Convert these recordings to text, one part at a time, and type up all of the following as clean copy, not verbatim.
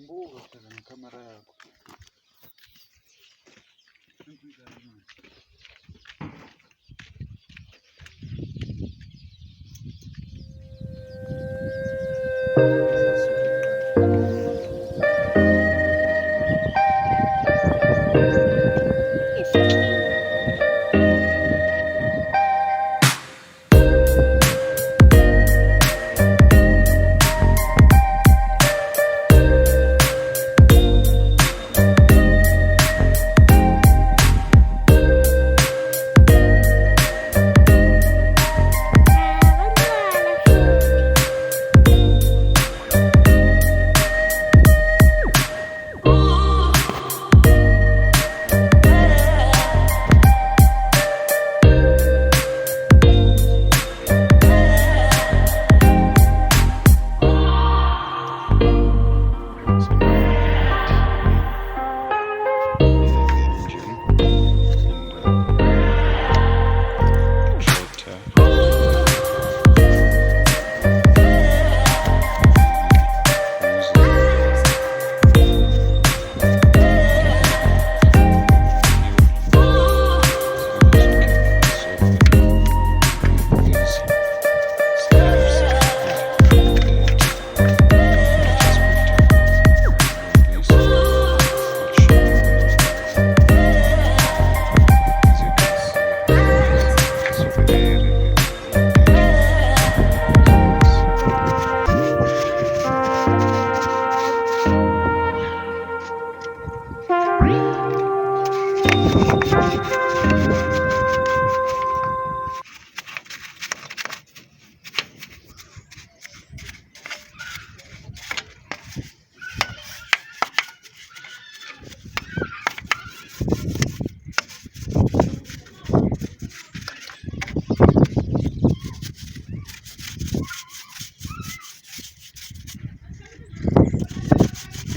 Mbuga tena na kamera yako.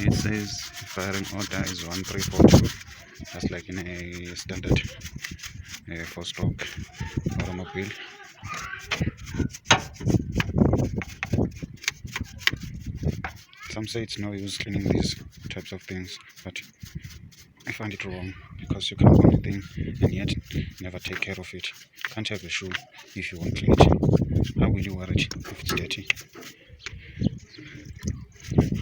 It says firing order is 1342, just like in a standard 4-stroke automobile. Some say it's no use cleaning these types of things, but I find it wrong, because you can't own a thing and yet never take care of it. Can't have a shoe if you won't clean it. How will you wear it if it's dirty?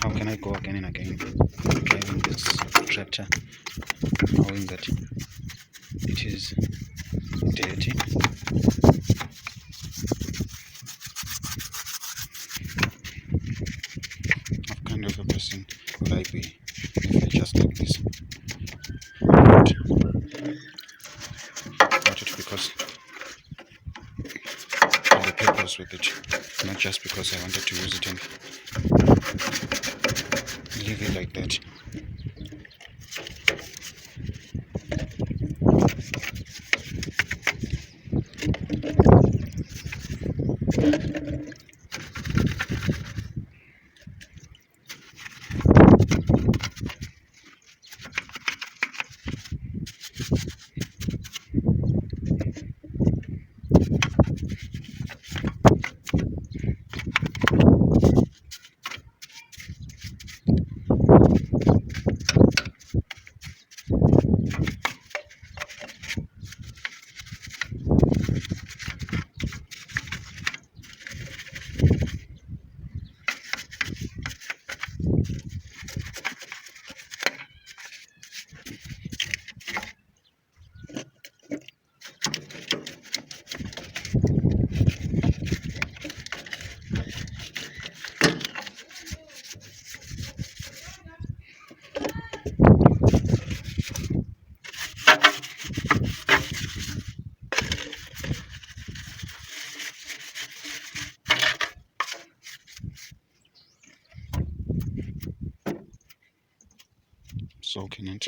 How can I go again and again driving this tractor knowing that it is dirty? What kind of a person will I be if I just like this? But it because of the purpose with it, not just because I wanted to use it and leave it like that. Soaking it.